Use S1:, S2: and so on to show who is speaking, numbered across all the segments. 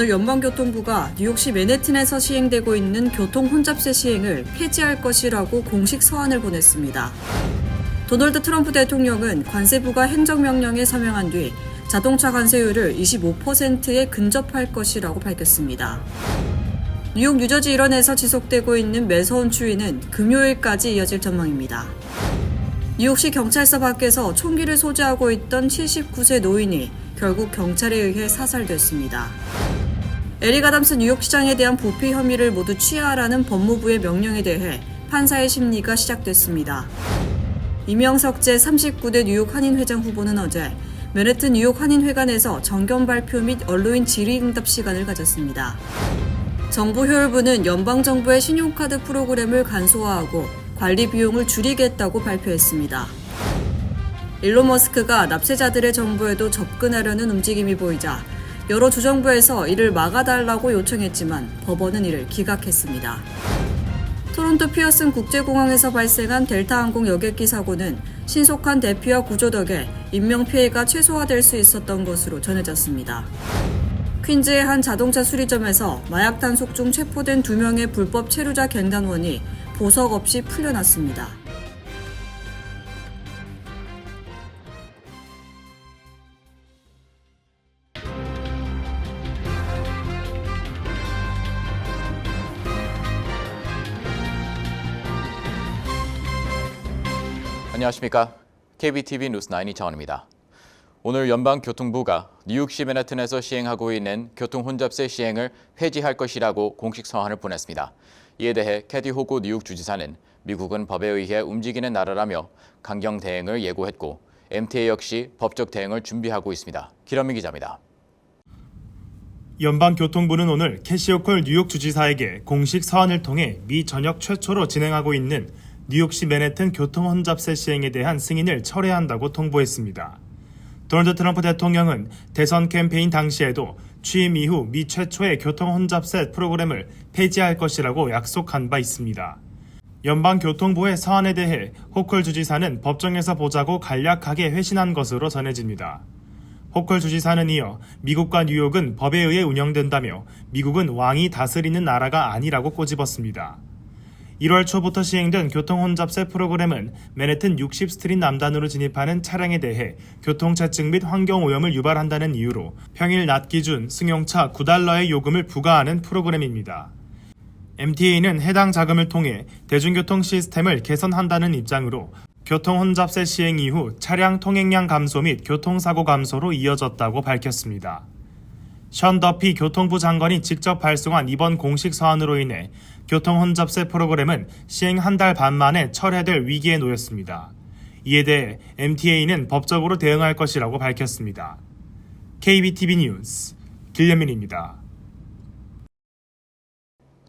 S1: 오늘 연방교통부가 뉴욕시 맨해튼에서 시행되고 있는 교통 혼잡세 시행을 폐지할 것이라고 공식 서한을 보냈습니다. 도널드 트럼프 대통령은 관세부가 행정명령에 서명한 뒤 자동차 관세율을 25%에 근접할 것이라고 밝혔습니다. 뉴욕, 뉴저지 일원에서 지속되고 있는 매서운 추위는 금요일까지 이어질 전망입니다. 뉴욕시 경찰서 밖에서 총기를 소지하고 있던 79세 노인이 결국 경찰에 의해 사살됐습니다. 에릭 아담스 뉴욕시장에 대한 부패 혐의를 모두 취하하라는 법무부의 명령에 대해 판사의 심리가 시작됐습니다. 이명석 제39대 뉴욕 한인회장 후보는 어제 맨해튼 뉴욕 한인회관에서 정견 발표 및 언론인 질의응답 시간을 가졌습니다. 정부 효율부는 연방정부의 신용카드 프로그램을 간소화하고 관리 비용을 줄이겠다고 발표했습니다. 일론 머스크가 납세자들의 정보에도 접근하려는 움직임이 보이자 여러 주정부에서 이를 막아달라고 요청했지만 법원은 이를 기각했습니다. 토론토 피어슨 국제공항에서 발생한 델타항공 여객기 사고는 신속한 대피와 구조 덕에 인명피해가 최소화될 수 있었던 것으로 전해졌습니다. 퀸즈의 한 자동차 수리점에서 마약 단속 중 체포된 2명의 불법 체류자 갱단원이 보석 없이 풀려났습니다.
S2: 안녕하십니까. KBTV 뉴스9 이창원입니다. 오늘 연방교통부가 뉴욕시 맨해튼에서 시행하고 있는 교통혼잡세 시행을 폐지할 것이라고 공식 서한을 보냈습니다. 이에 대해 캐티 호고 뉴욕 주지사는 미국은 법에 의해 움직이는 나라라며 강경 대응을 예고했고 MTA 역시 법적 대응을 준비하고 있습니다. 기러민 기자입니다.
S3: 연방교통부는 오늘 캐시 호콜 뉴욕 주지사에게 공식 서한을 통해 미 전역 최초로 진행하고 있는 뉴욕시 맨해튼 교통혼잡세 시행에 대한 승인을 철회한다고 통보했습니다. 도널드 트럼프 대통령은 대선 캠페인 당시에도 취임 이후 미 최초의 교통혼잡세 프로그램을 폐지할 것이라고 약속한 바 있습니다. 연방교통부의 서한에 대해 호콜 주지사는 법정에서 보자고 간략하게 회신한 것으로 전해집니다. 호콜 주지사는 이어 미국과 뉴욕은 법에 의해 운영된다며 미국은 왕이 다스리는 나라가 아니라고 꼬집었습니다. 1월 초부터 시행된 교통혼잡세 프로그램은 맨해튼 60스트리트 남단으로 진입하는 차량에 대해 교통체증 및 환경오염을 유발한다는 이유로 평일 낮 기준 승용차 $9의 요금을 부과하는 프로그램입니다. MTA는 해당 자금을 통해 대중교통 시스템을 개선한다는 입장으로 교통혼잡세 시행 이후 차량 통행량 감소 및 교통사고 감소로 이어졌다고 밝혔습니다. 션 더피 교통부 장관이 직접 발송한 이번 공식 서한으로 인해 교통혼잡세 프로그램은 시행 한 달 반 만에 철회될 위기에 놓였습니다. 이에 대해 MTA는 법적으로 대응할 것이라고 밝혔습니다. KBTV 뉴스 길레민입니다.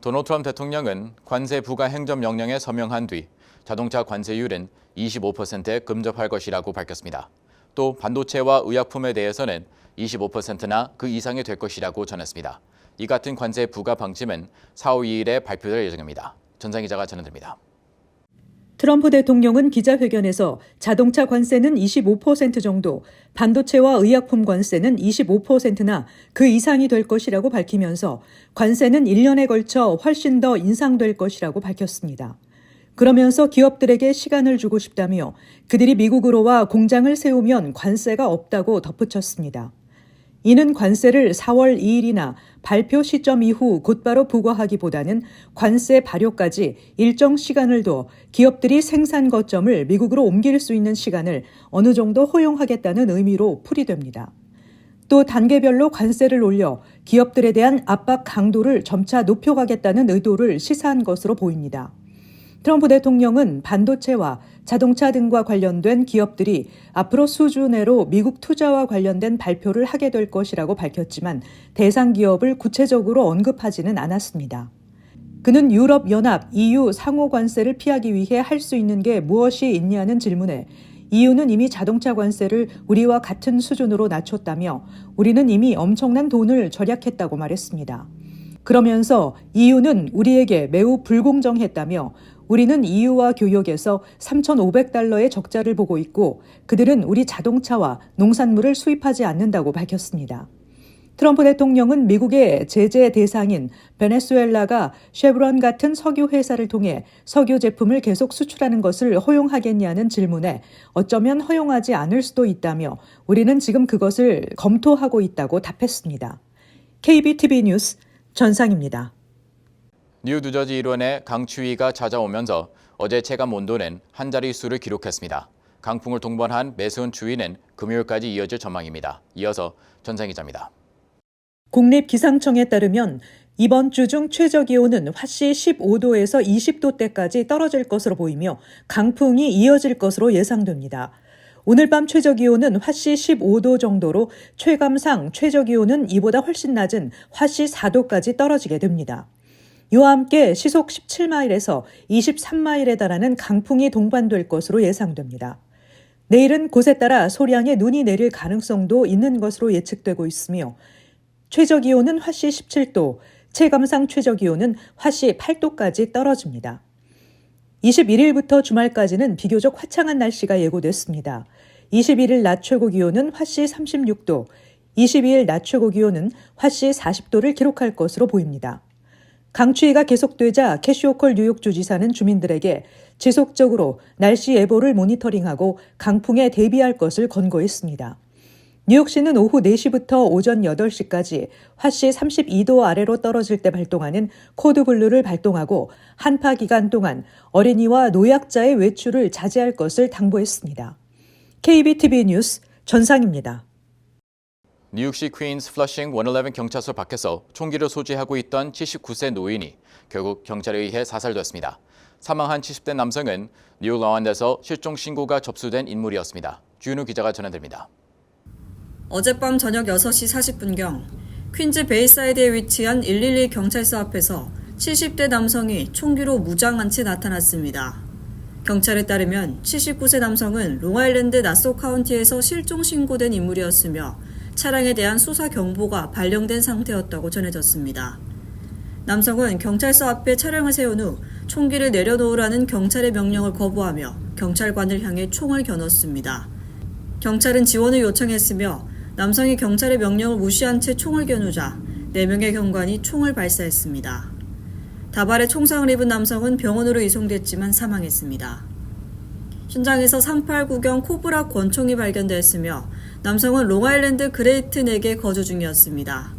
S2: 도널드 트럼프 대통령은 관세 부과 행정명령에 서명한 뒤 자동차 관세율은 25%에 근접할 것이라고 밝혔습니다. 또 반도체와 의약품에 대해서는 25%나 그 이상이 될 것이라고 전했습니다. 이 같은 관세 부과 방침은 4월 2일에 발표될 예정입니다. 전상 기자가 전해드립니다.
S4: 트럼프 대통령은 기자회견에서 자동차 관세는 25% 정도, 반도체와 의약품 관세는 25%나 그 이상이 될 것이라고 밝히면서 관세는 1년에 걸쳐 훨씬 더 인상될 것이라고 밝혔습니다. 그러면서 기업들에게 시간을 주고 싶다며 그들이 미국으로 와 공장을 세우면 관세가 없다고 덧붙였습니다. 이는 관세를 4월 2일이나 발표 시점 이후 곧바로 부과하기보다는 관세 발효까지 일정 시간을 둬 기업들이 생산 거점을 미국으로 옮길 수 있는 시간을 어느 정도 허용하겠다는 의미로 풀이됩니다. 또 단계별로 관세를 올려 기업들에 대한 압박 강도를 점차 높여가겠다는 의도를 시사한 것으로 보입니다. 트럼프 대통령은 반도체와 자동차 등과 관련된 기업들이 앞으로 수주 내로 미국 투자와 관련된 발표를 하게 될 것이라고 밝혔지만 대상 기업을 구체적으로 언급하지는 않았습니다. 그는 유럽연합 EU 상호 관세를 피하기 위해 할 수 있는 게 무엇이 있냐는 질문에 EU는 이미 자동차 관세를 우리와 같은 수준으로 낮췄다며 우리는 이미 엄청난 돈을 절약했다고 말했습니다. 그러면서 EU는 우리에게 매우 불공정했다며 우리는 EU와 교역에서 $3,500의 적자를 보고 있고 그들은 우리 자동차와 농산물을 수입하지 않는다고 밝혔습니다. 트럼프 대통령은 미국의 제재 대상인 베네수엘라가 쉐브론 같은 석유 회사를 통해 석유 제품을 계속 수출하는 것을 허용하겠냐는 질문에 어쩌면 허용하지 않을 수도 있다며 우리는 지금 그것을 검토하고 있다고 답했습니다. KBTV 뉴스 전상입니다.
S2: 뉴저지 일원의 강추위가 찾아오면서 어제 체감 온도는 한 자릿수를 기록했습니다. 강풍을 동반한 매서운 추위는 금요일까지 이어질 전망입니다. 이어서 전상 기자입니다.
S4: 국립기상청에 따르면 이번 주 중 최저기온은 화씨 15도에서 20도대까지 떨어질 것으로 보이며 강풍이 이어질 것으로 예상됩니다. 오늘 밤 최저기온은 화씨 15도 정도로 최감상 최저기온은 이보다 훨씬 낮은 화씨 4도까지 떨어지게 됩니다. 이와 함께 시속 17마일에서 23마일에 달하는 강풍이 동반될 것으로 예상됩니다. 내일은 곳에 따라 소량의 눈이 내릴 가능성도 있는 것으로 예측되고 있으며 최저기온은 화씨 17도, 체감상 최저기온은 화씨 8도까지 떨어집니다. 21일부터 주말까지는 비교적 화창한 날씨가 예고됐습니다. 21일 낮 최고기온은 화씨 36도, 22일 낮 최고기온은 화씨 40도를 기록할 것으로 보입니다. 강추위가 계속되자 캐시 호컬 뉴욕 주지사는 주민들에게 지속적으로 날씨 예보를 모니터링하고 강풍에 대비할 것을 권고했습니다. 뉴욕시는 오후 4시부터 오전 8시까지 화씨 32도 아래로 떨어질 때 발동하는 코드 블루를 발동하고 한파 기간 동안 어린이와 노약자의 외출을 자제할 것을 당부했습니다. KBTV 뉴스 전상입니다.
S2: 뉴욕시 퀸스 플러싱 111 경찰서 밖에서 총기를 소지하고 있던 79세 노인이 결국 경찰에 의해 사살됐습니다. 사망한 70대 남성은 뉴욕 라완드에서 실종 신고가 접수된 인물이었습니다. 주윤우 기자가 전해드립니다.
S1: 어젯밤 저녁 6시 40분경 퀸즈 베이사이드에 위치한 112 경찰서 앞에서 70대 남성이 총기로 무장한 채 나타났습니다. 경찰에 따르면 79세 남성은 롱아일랜드 나소 카운티에서 실종 신고된 인물이었으며 차량에 대한 수사 경보가 발령된 상태였다고 전해졌습니다. 남성은 경찰서 앞에 차량을 세운 후 총기를 내려놓으라는 경찰의 명령을 거부하며 경찰관을 향해 총을 겨눴습니다. 경찰은 지원을 요청했으며 남성이 경찰의 명령을 무시한 채 총을 겨누자 4명의 경관이 총을 발사했습니다. 다발의 총상을 입은 남성은 병원으로 이송됐지만 사망했습니다. 현장에서 389경 코브라 권총이 발견됐으며 남성은 롱아일랜드 그레이트 넥에 거주 중이었습니다.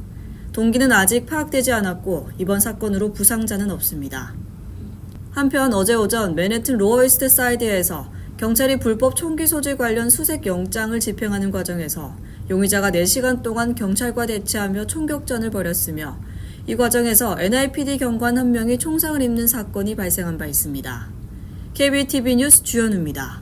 S1: 동기는 아직 파악되지 않았고 이번 사건으로 부상자는 없습니다. 한편 어제 오전 맨해튼 로어이스트 사이드에서 경찰이 불법 총기 소지 관련 수색 영장을 집행하는 과정에서 용의자가 4시간 동안 경찰과 대치하며 총격전을 벌였으며 이 과정에서 NIPD 경관 1명이 총상을 입는 사건이 발생한 바 있습니다. KBTV 뉴스 주현우입니다.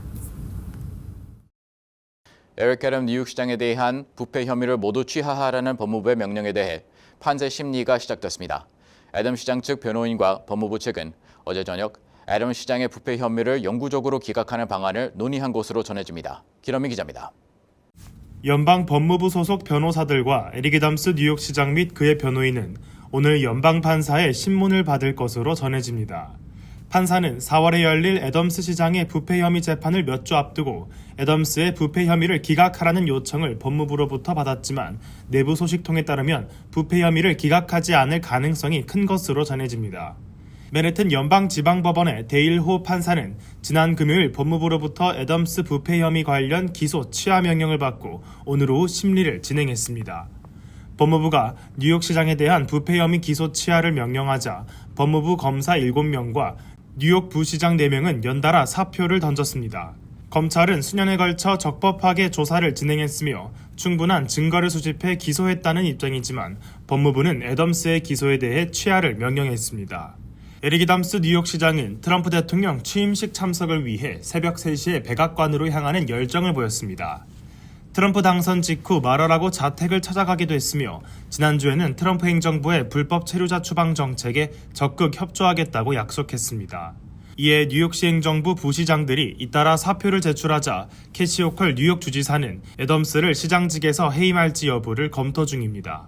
S2: 에릭 애덤 뉴욕시장에 대한 부패 혐의를 모두 취하하라는 법무부의 명령에 대해 판세 심리가 시작됐습니다. 애덤 시장 측 변호인과 법무부 측은 어제 저녁 애덤 시장의 부패 혐의를 영구적으로 기각하는 방안을 논의한 것으로 전해집니다. 기러미 기자입니다.
S3: 연방 법무부 소속 변호사들과 에릭 애덤스 뉴욕시장 및 그의 변호인은 오늘 연방 판사의 신문을 받을 것으로 전해집니다. 판사는 4월에 열릴 애덤스 시장의 부패 혐의 재판을 몇 주 앞두고 애덤스의 부패 혐의를 기각하라는 요청을 법무부로부터 받았지만 내부 소식통에 따르면 부패 혐의를 기각하지 않을 가능성이 큰 것으로 전해집니다. 맨해튼 연방지방법원의 데일 호 판사는 지난 금요일 법무부로부터 애덤스 부패 혐의 관련 기소 취하 명령을 받고 오늘 오후 심리를 진행했습니다. 법무부가 뉴욕시장에 대한 부패 혐의 기소 취하를 명령하자 법무부 검사 7명과 뉴욕 부시장 4명은 연달아 사표를 던졌습니다. 검찰은 수년에 걸쳐 적법하게 조사를 진행했으며 충분한 증거를 수집해 기소했다는 입장이지만 법무부는 애덤스의 기소에 대해 취하를 명령했습니다. 에릭 애덤스 뉴욕시장은 트럼프 대통령 취임식 참석을 위해 새벽 3시에 백악관으로 향하는 열정을 보였습니다. 트럼프 당선 직후 말하라고 자택을 찾아가기도 했으며 지난주에는 트럼프 행정부의 불법 체류자 추방 정책에 적극 협조하겠다고 약속했습니다. 이에 뉴욕시 행정부 부시장들이 잇따라 사표를 제출하자 캐시 호컬 뉴욕 주지사는 애덤스를 시장직에서 해임할지 여부를 검토 중입니다.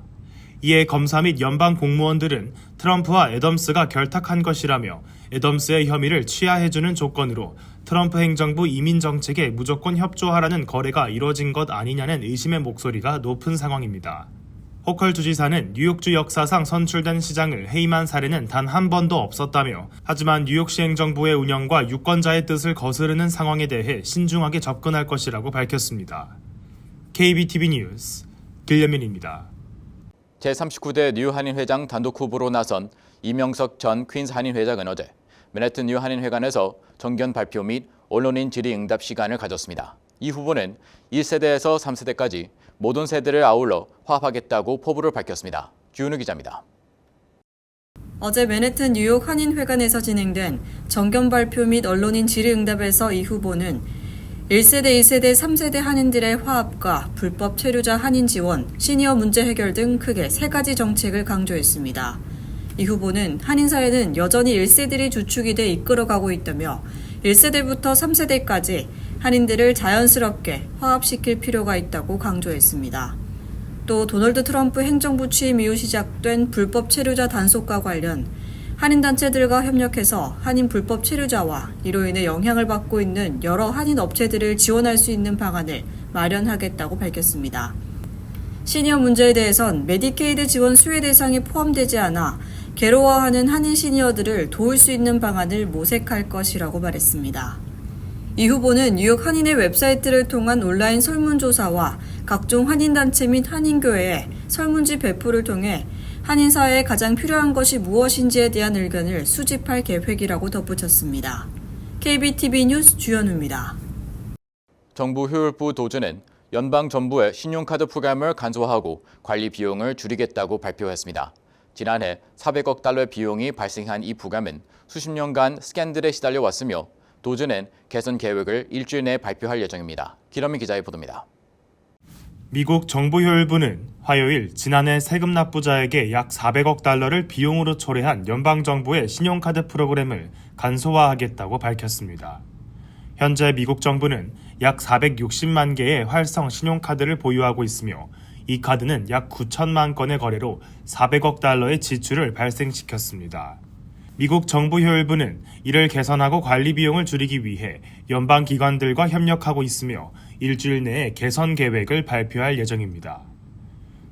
S3: 이에 검사 및 연방 공무원들은 트럼프와 애덤스가 결탁한 것이라며 애덤스의 혐의를 취하해주는 조건으로 트럼프 행정부 이민 정책에 무조건 협조하라는 거래가 이뤄진 것 아니냐는 의심의 목소리가 높은 상황입니다. 호컬 주지사는 뉴욕주 역사상 선출된 시장을 해임한 사례는 단 한 번도 없었다며, 하지만 뉴욕시 행정부의 운영과 유권자의 뜻을 거스르는 상황에 대해 신중하게 접근할 것이라고 밝혔습니다. KBTV 뉴스 길려민입니다.
S2: 제39대 뉴 한인회장 단독 후보로 나선 이명석 전 퀸스 한인회장은 어제 맨해튼 뉴 한인회관에서 정견 발표 및 언론인 질의응답 시간을 가졌습니다. 이 후보는 1세대에서 3세대까지 모든 세대를 아울러 화합하겠다고 포부를 밝혔습니다. 주은우 기자입니다.
S1: 어제 맨해튼 뉴욕 한인회관에서 진행된 정견 발표 및 언론인 질의응답에서 이 후보는 1세대, 2세대, 3세대 한인들의 화합과 불법 체류자 한인 지원, 시니어 문제 해결 등 크게 3가지 정책을 강조했습니다. 이 후보는 한인 사회는 여전히 1세들이 주축이 돼 이끌어가고 있다며 1세대부터 3세대까지 한인들을 자연스럽게 화합시킬 필요가 있다고 강조했습니다. 또 도널드 트럼프 행정부 취임 이후 시작된 불법 체류자 단속과 관련 한인단체들과 협력해서 한인 불법 체류자와 이로 인해 영향을 받고 있는 여러 한인 업체들을 지원할 수 있는 방안을 마련하겠다고 밝혔습니다. 시니어 문제에 대해선 메디케이드 지원 수혜 대상에 포함되지 않아 괴로워하는 한인 시니어들을 도울 수 있는 방안을 모색할 것이라고 말했습니다. 이 후보는 뉴욕 한인의 웹사이트를 통한 온라인 설문조사와 각종 한인단체 및 한인교회의 설문지 배포를 통해 한인사회에 가장 필요한 것이 무엇인지에 대한 의견을 수집할 계획이라고 덧붙였습니다. KBTV 뉴스 주연우입니다.
S2: 정부 효율부 도주는 연방정부의 신용카드 프로그램을 간소화하고 관리 비용을 줄이겠다고 발표했습니다. 지난해 400억 달러의 비용이 발생한 이 프로그램은 수십 년간 스캔들에 시달려 왔으며 도주는 개선 계획을 일주일 내에 발표할 예정입니다. 기러민 기자의 보도입니다.
S3: 미국 정부효율부는 화요일 지난해 세금 납부자에게 약 400억 달러를 비용으로 초래한 연방정부의 신용카드 프로그램을 간소화하겠다고 밝혔습니다. 현재 미국 정부는 약 460만 개의 활성 신용카드를 보유하고 있으며 이 카드는 약 9천만 건의 거래로 400억 달러의 지출을 발생시켰습니다. 미국 정부효율부는 이를 개선하고 관리 비용을 줄이기 위해 연방기관들과 협력하고 있으며 일주일 내에 개선 계획을 발표할 예정입니다.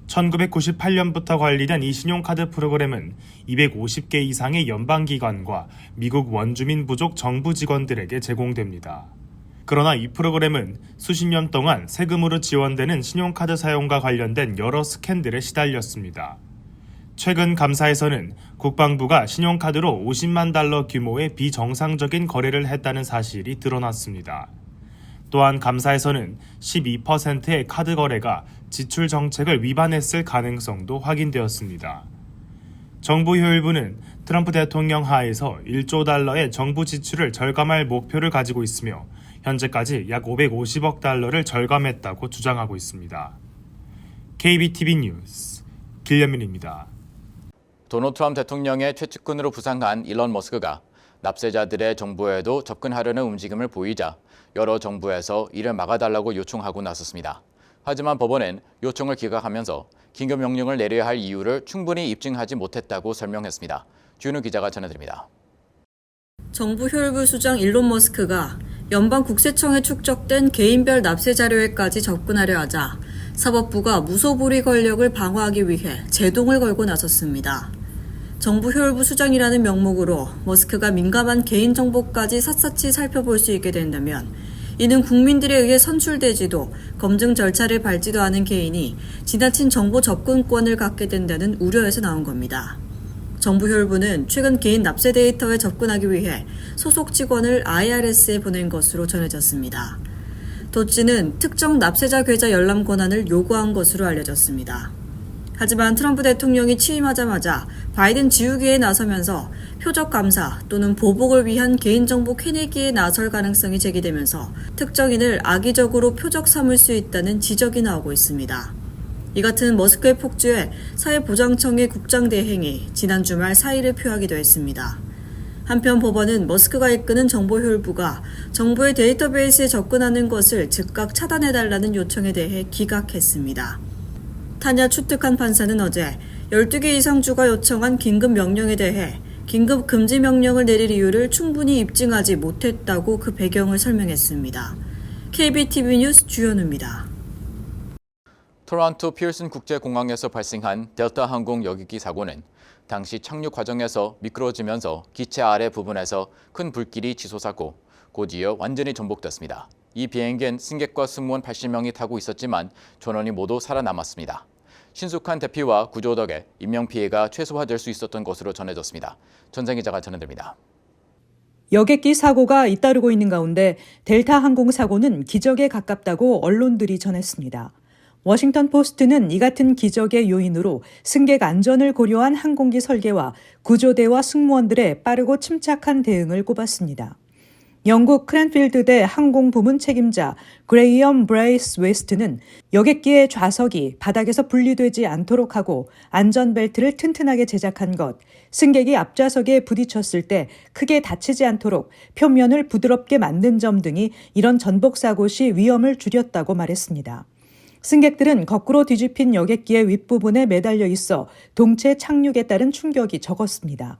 S3: 1998년부터 관리된 이 신용카드 프로그램은 250개 이상의 연방기관과 미국 원주민 부족 정부 직원들에게 제공됩니다. 그러나 이 프로그램은 수십 년 동안 세금으로 지원되는 신용카드 사용과 관련된 여러 스캔들에 시달렸습니다. 최근 감사에서는 국방부가 신용카드로 50만 달러 규모의 비정상적인 거래를 했다는 사실이 드러났습니다. 또한 감사에서는 12%의 카드 거래가 지출 정책을 위반했을 가능성도 확인되었습니다. 정부효율부는 트럼프 대통령 하에서 1조 달러의 정부 지출을 절감할 목표를 가지고 있으며 현재까지 약 550억 달러를 절감했다고 주장하고 있습니다. KBTV 뉴스 길려민입니다.
S2: 도널드 트럼프 대통령의 최측근으로 부상한 일론 머스크가 납세자들의 정보에도 접근하려는 움직임을 보이자 여러 정부에서 이를 막아달라고 요청하고 나섰습니다. 하지만 법원은 요청을 기각하면서 긴급 명령을 내려야 할 이유를 충분히 입증하지 못했다고 설명했습니다. 주은우 기자가 전해드립니다.
S1: 정부 효율부 수장 일론 머스크가 연방 국세청에 축적된 개인별 납세 자료에까지 접근하려 하자 사법부가 무소불위 권력을 방어하기 위해 제동을 걸고 나섰습니다. 정부 효율부 수장이라는 명목으로 머스크가 민감한 개인정보까지 샅샅이 살펴볼 수 있게 된다면 이는 국민들에 의해 선출되지도 검증 절차를 밟지도 않은 개인이 지나친 정보 접근권을 갖게 된다는 우려에서 나온 겁니다. 정부 효율부는 최근 개인 납세 데이터에 접근하기 위해 소속 직원을 IRS에 보낸 것으로 전해졌습니다. 도찌는 특정 납세자 계좌 열람 권한을 요구한 것으로 알려졌습니다. 하지만 트럼프 대통령이 취임하자마자 바이든 지우기에 나서면서 표적 감사 또는 보복을 위한 개인정보 캐내기에 나설 가능성이 제기되면서 특정인을 악의적으로 표적 삼을 수 있다는 지적이 나오고 있습니다. 이 같은 머스크의 폭주에 사회보장청의 국장 대행이 지난 주말 사의를 표하기도 했습니다. 한편 법원은 머스크가 이끄는 정보효율부가 정부의 데이터베이스에 접근하는 것을 즉각 차단해달라는 요청에 대해 기각했습니다. 타냐 추특한 판사는 어제 12개 이상 주가 요청한 긴급 명령에 대해 긴급 금지 명령을 내릴 이유를 충분히 입증하지 못했다고 그 배경을 설명했습니다. KBTV 뉴스 주연우입니다.
S2: 토론토 피어슨 국제공항에서 발생한 델타 항공 여객기 사고는 당시 착륙 과정에서 미끄러지면서 기체 아래 부분에서 큰 불길이 치솟았고 곧이어 완전히 전복됐습니다. 이 비행기엔 승객과 승무원 80명이 타고 있었지만 전원이 모두 살아남았습니다. 신속한 대피와 구조 덕에 인명피해가 최소화될 수 있었던 것으로 전해졌습니다. 전생 기자가 전해드립니다.
S4: 여객기 사고가 잇따르고 있는 가운데 델타 항공 사고는 기적에 가깝다고 언론들이 전했습니다. 워싱턴 포스트는 이 같은 기적의 요인으로 승객 안전을 고려한 항공기 설계와 구조대와 승무원들의 빠르고 침착한 대응을 꼽았습니다. 영국 크랜필드대 항공부문 책임자 그레이엄 브레이스 웨스트는 여객기의 좌석이 바닥에서 분리되지 않도록 하고 안전벨트를 튼튼하게 제작한 것, 승객이 앞좌석에 부딪혔을 때 크게 다치지 않도록 표면을 부드럽게 만든 점 등이 이런 전복사고 시 위험을 줄였다고 말했습니다. 승객들은 거꾸로 뒤집힌 여객기의 윗부분에 매달려 있어 동체 착륙에 따른 충격이 적었습니다.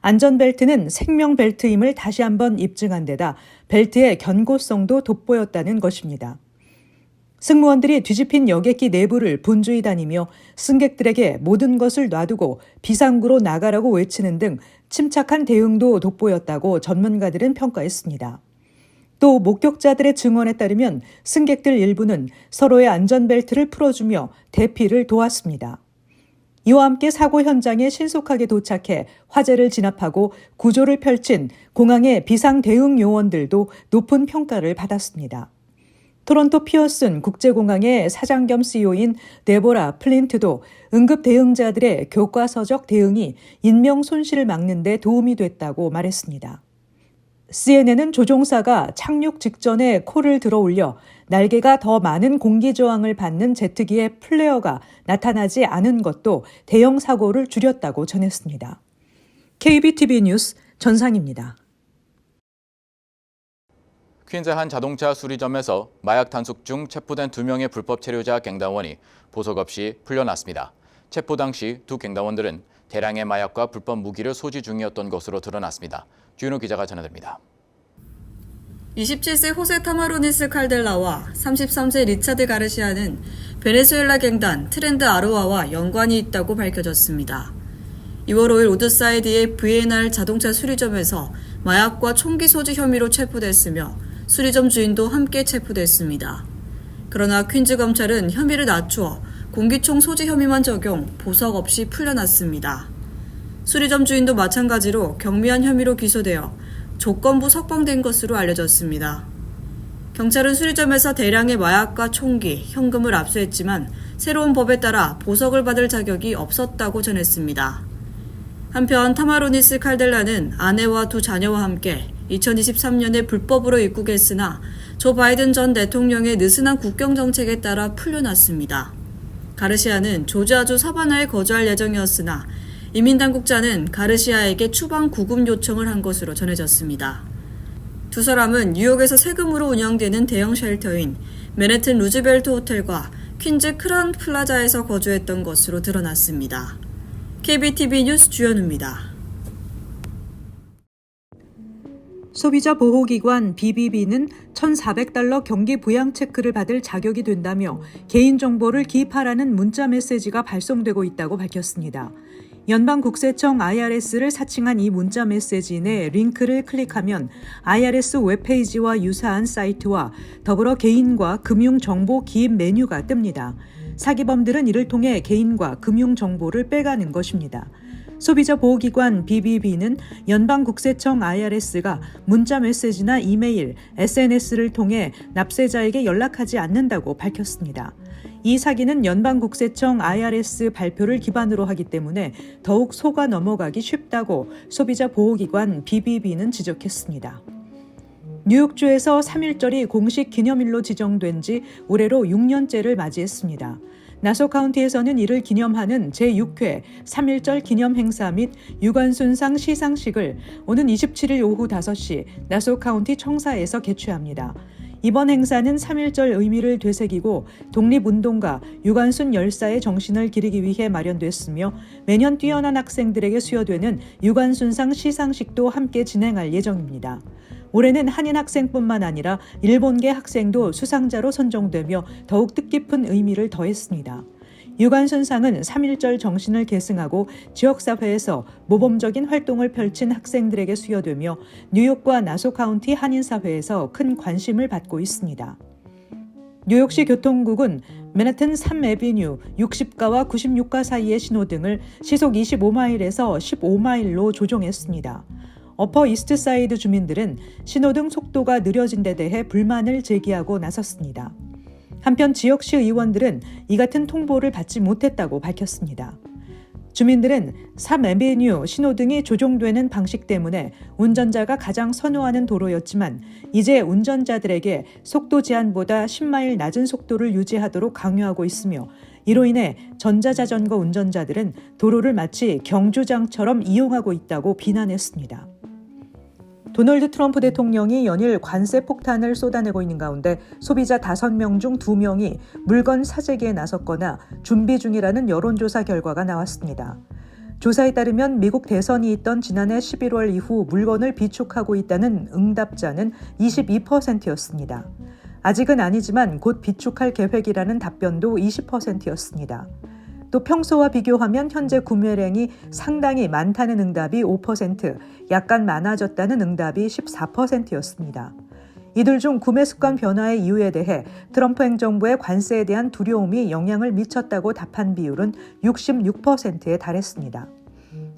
S4: 안전벨트는 생명벨트임을 다시 한번 입증한 데다 벨트의 견고성도 돋보였다는 것입니다. 승무원들이 뒤집힌 여객기 내부를 분주히 다니며 승객들에게 모든 것을 놔두고 비상구로 나가라고 외치는 등 침착한 대응도 돋보였다고 전문가들은 평가했습니다. 또 목격자들의 증언에 따르면 승객들 일부는 서로의 안전벨트를 풀어주며 대피를 도왔습니다. 이와 함께 사고 현장에 신속하게 도착해 화재를 진압하고 구조를 펼친 공항의 비상 대응 요원들도 높은 평가를 받았습니다. 토론토 피어슨 국제공항의 사장 겸 CEO인 데보라 플린트도 응급 대응자들의 교과서적 대응이 인명 손실을 막는 데 도움이 됐다고 말했습니다. CNN은 조종사가 착륙 직전에 코를 들어 올려 날개가 더 많은 공기 저항을 받는 제트기의 플레어가 나타나지 않은 것도 대형 사고를 줄였다고 전했습니다. KBTV 뉴스 전상입니다.
S2: 퀸즈 한 자동차 수리점에서 마약 단속 중 체포된 2명의 불법 체류자 갱단원이 보석 없이 풀려났습니다. 체포 당시 두 갱단원들은 대량의 마약과 불법 무기를 소지 중이었던 것으로 드러났습니다. 주윤호 기자가 전해드립니다.
S1: 27세 호세 타마로니스 칼델라와 33세 리차드 가르시아는 베네수엘라 갱단 트렌드 아로아와 연관이 있다고 밝혀졌습니다. 2월 5일 우드사이드의 VNR 자동차 수리점에서 마약과 총기 소지 혐의로 체포됐으며 수리점 주인도 함께 체포됐습니다. 그러나 퀸즈 검찰은 혐의를 낮추어 공기총 소지 혐의만 적용, 보석 없이 풀려났습니다. 수리점 주인도 마찬가지로 경미한 혐의로 기소되어 조건부 석방된 것으로 알려졌습니다. 경찰은 수리점에서 대량의 마약과 총기, 현금을 압수했지만 새로운 법에 따라 보석을 받을 자격이 없었다고 전했습니다. 한편 타마로니스 칼델라는 아내와 두 자녀와 함께 2023년에 불법으로 입국했으나 조 바이든 전 대통령의 느슨한 국경정책에 따라 풀려났습니다. 가르시아는 조지아주 사바나에 거주할 예정이었으나 이민당국자는 가르시아에게 추방 구금 요청을 한 것으로 전해졌습니다. 두 사람은 뉴욕에서 세금으로 운영되는 대형 쉘터인 맨해튼 루즈벨트 호텔과 퀸즈 크라운 플라자에서 거주했던 것으로 드러났습니다. KBTV 뉴스 주연우입니다.
S4: 소비자 보호기관 BBB는 $1,400 경기 부양 체크를 받을 자격이 된다며 개인정보를 기입하라는 문자 메시지가 발송되고 있다고 밝혔습니다. 연방국세청 IRS를 사칭한 이 문자 메시지 내 링크를 클릭하면 IRS 웹페이지와 유사한 사이트와 더불어 개인과 금융정보 기입 메뉴가 뜹니다. 사기범들은 이를 통해 개인과 금융정보를 빼가는 것입니다. 소비자 보호기관 BBB는 연방국세청 IRS가 문자 메시지나 이메일, SNS를 통해 납세자에게 연락하지 않는다고 밝혔습니다. 이 사기는 연방국세청 IRS 발표를 기반으로 하기 때문에 더욱 속아 넘어가기 쉽다고 소비자 보호기관 BBB는 지적했습니다. 뉴욕주에서 3.1절이 공식 기념일로 지정된 지 올해로 6년째를 맞이했습니다. 나소 카운티에서는 이를 기념하는 제6회 3.1절 기념 행사 및 유관순상 시상식을 오는 27일 오후 5시 나소 카운티 청사에서 개최합니다. 이번 행사는 3.1절 의미를 되새기고 독립운동가 유관순 열사의 정신을 기리기 위해 마련됐으며 매년 뛰어난 학생들에게 수여되는 유관순상 시상식도 함께 진행할 예정입니다. 올해는 한인 학생뿐만 아니라 일본계 학생도 수상자로 선정되며 더욱 뜻깊은 의미를 더했습니다. 유관순상은 3.1절 정신을 계승하고 지역사회에서 모범적인 활동을 펼친 학생들에게 수여되며 뉴욕과 나소 카운티 한인사회에서 큰 관심을 받고 있습니다. 뉴욕시 교통국은 맨해튼 3에비뉴 60가와 96가 사이의 신호등을 시속 25마일에서 15마일로 조정했습니다. 어퍼 이스트사이드 주민들은 신호등 속도가 느려진 데 대해 불만을 제기하고 나섰습니다. 한편 지역시 의원들은 이 같은 통보를 받지 못했다고 밝혔습니다. 주민들은 3에비뉴 신호등이 조종되는 방식 때문에 운전자가 가장 선호하는 도로였지만 이제 운전자들에게 속도 제한보다 10마일 낮은 속도를 유지하도록 강요하고 있으며 이로 인해 전자자전거 운전자들은 도로를 마치 경주장처럼 이용하고 있다고 비난했습니다. 도널드 트럼프 대통령이 연일 관세 폭탄을 쏟아내고 있는 가운데 소비자 5명 중 2명이 물건 사재기에 나섰거나 준비 중이라는 여론조사 결과가 나왔습니다. 조사에 따르면 미국 대선이 있던 지난해 11월 이후 물건을 비축하고 있다는 응답자는 22%였습니다. 아직은 아니지만 곧 비축할 계획이라는 답변도 20%였습니다. 또 평소와 비교하면 현재 구매량이 상당히 많다는 응답이 5%, 약간 많아졌다는 응답이 14%였습니다. 이들 중 구매 습관 변화의 이유에 대해 트럼프 행정부의 관세에 대한 두려움이 영향을 미쳤다고 답한 비율은 66%에 달했습니다.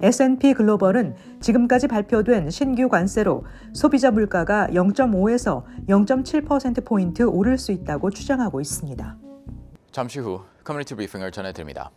S4: S&P 글로벌은 지금까지 발표된 신규 관세로 소비자 물가가 0.5에서 0.7%포인트 오를 수 있다고 추정하고 있습니다.
S2: 잠시 후 커뮤니티 브리핑을 전해드립니다.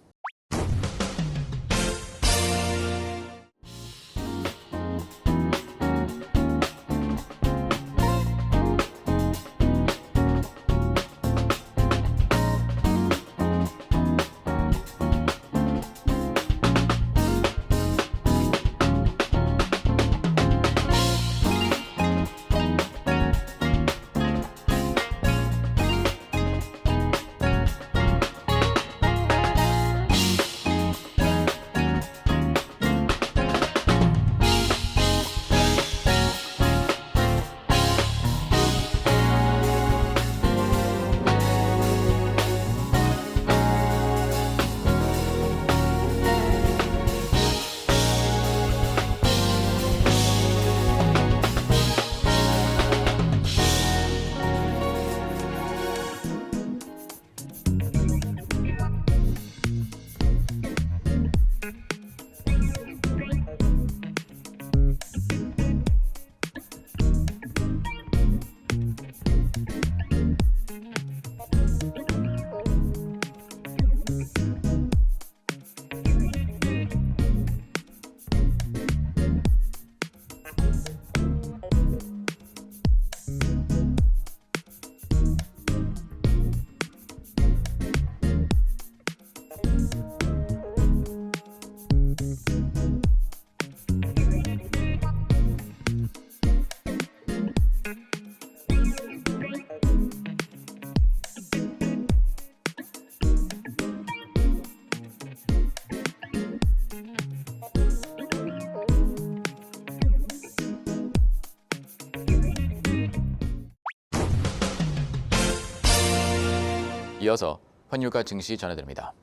S2: 이어서 환율과 증시 전해드립니다.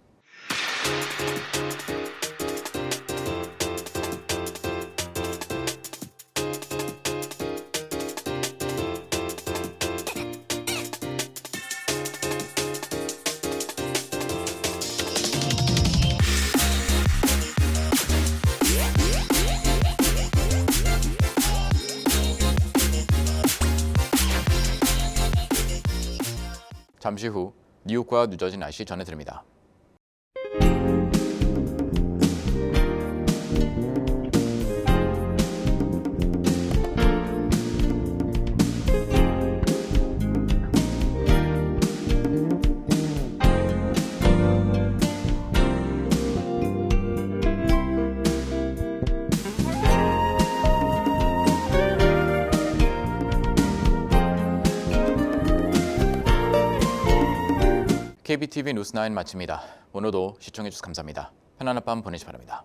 S2: 잠시 후 뉴욕과 뉴저지 날씨 전해드립니다. KBTV 뉴스9 마칩니다. 오늘도 시청해주셔서 감사합니다. 편안한 밤 보내시 바랍니다.